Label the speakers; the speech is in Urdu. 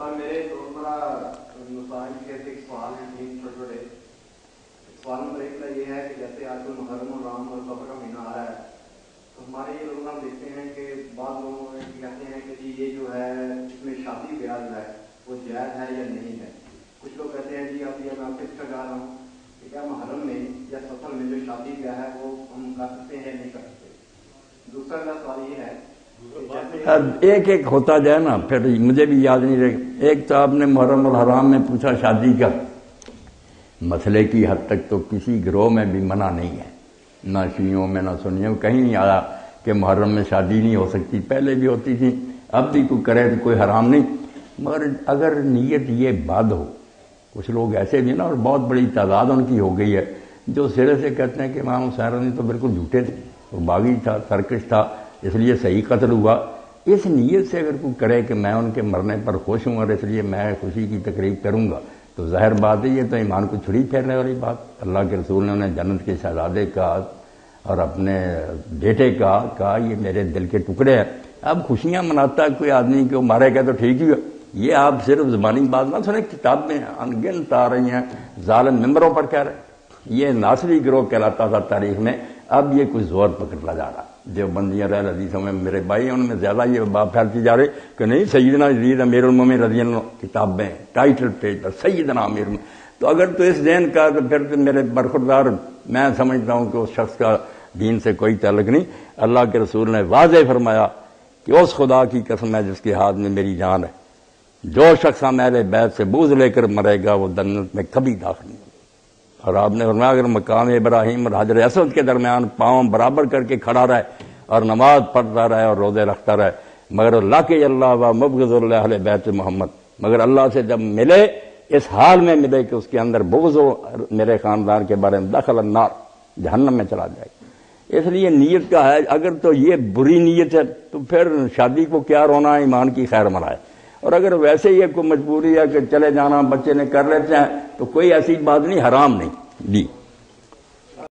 Speaker 1: میرے روزمرہ مسائل کے ایک سوال ہیں، تین چھوٹے سوال نمبر 1 کا یہ ہے کہ جیسے آج کل محرم الرام اور صفر کا مہینہ آ رہا ہے، تو ہمارے یہ روزانہ دیکھتے ہیں کہ بعض لوگوں کہتے ہیں کہ جی یہ جو ہے اس میں شادی بیاہ جو ہے وہ جائز ہے یا نہیں ہے۔ کچھ لوگ کہتے ہیں جی اب یہ میں کس کا جا رہا ہوں کہ کیا محرم میں یا سفر میں جو شادی بیاہ ہے وہ ہم کر سکتے ہیں یا نہیں کر سکتے۔ دوسرا کا سوال یہ ہے
Speaker 2: ایک ایک ہوتا جائے نا، پھر مجھے بھی یاد نہیں رہے۔ ایک تو آپ نے محرم الحرام میں پوچھا شادی کا، مسئلے کی حد تک تو کسی گروہ میں بھی منع نہیں ہے، نہ شیعوں میں نہ سنیوں، کہیں نہیں آیا کہ محرم میں شادی نہیں ہو سکتی، پہلے بھی ہوتی تھی، اب بھی کوئی کرے تو کوئی حرام نہیں، مگر اگر نیت یہ بد ہو، کچھ لوگ ایسے بھی نا، اور بہت بڑی تعداد ان کی ہو گئی ہے جو سرے سے کہتے ہیں کہ امام حسین رضی تو بالکل جھوٹے تھے، وہ باغی تھا، سرکش تھا، اس لیے صحیح قتل ہوا۔ اس نیت سے اگر کوئی کرے کہ میں ان کے مرنے پر خوش ہوں اور اس لیے میں خوشی کی تقریب کروں گا، تو ظاہر بات ہے یہ تو ایمان کو چھری پھیرنے والی بات۔ اللہ کے رسول نے انہیں جنت کے شہزادے کا اور اپنے بیٹے کا کہا یہ میرے دل کے ٹکڑے ہیں۔ اب خوشیاں مناتا ہے کوئی آدمی کہ وہ مارے گا تو ٹھیک ہی ہے، یہ آپ صرف زبانی بات نہ سنیں، کتاب میں انگنت آ رہی ہیں، ظالم ممبروں پر کہہ رہے ہیں۔ یہ ناصری گروہ کہلاتا تھا تاریخ میں، اب یہ کچھ زور پکڑتا جا رہا۔ جو بندیاں رہ حدیثوں میں میرے بھائی ہیں ان میں زیادہ یہ بات پھیلتی جا رہی کہ نہیں سیدنا یزید امیر المومنین رضی اللہ عنہ، کتاب میں ٹائٹل پیج پر سیدنا امیر المومنین۔ تو اگر تو اس ذہن کا تو پھر تو میرے برخوردار، میں سمجھتا ہوں کہ اس شخص کا دین سے کوئی تعلق نہیں۔ اللہ کے رسول نے واضح فرمایا کہ اس خدا کی قسم ہے جس کے ہاتھ میں میری جان ہے، جو شخص میرے بیت سے بوجھ لے کر مرے گا وہ جنت میں کبھی داخل نہیں ہوگا۔ اور آپ نے فرمایا اگر مقام ابراہیم اور حجر اسود کے درمیان پاؤں برابر کر کے کھڑا رہے اور نماز پڑھتا رہے اور روزے رکھتا رہے، مگر اللہ کے اللہ و مبغض اللہ اہل بیت محمد، مگر اللہ سے جب ملے اس حال میں ملے کہ اس کے اندر بغض ہو میرے خاندان کے بارے میں، دخل النار، جہنم میں چلا جائے گا۔ اس لیے نیت کا ہے، اگر تو یہ بری نیت ہے تو پھر شادی کو کیا رونا ہے، ایمان کی خیر منائے۔ اور اگر ویسے ہی کوئی مجبوری ہے کہ چلے جانا بچے نے کر لیتے ہیں تو کوئی ایسی بات نہیں، حرام نہیں۔ جی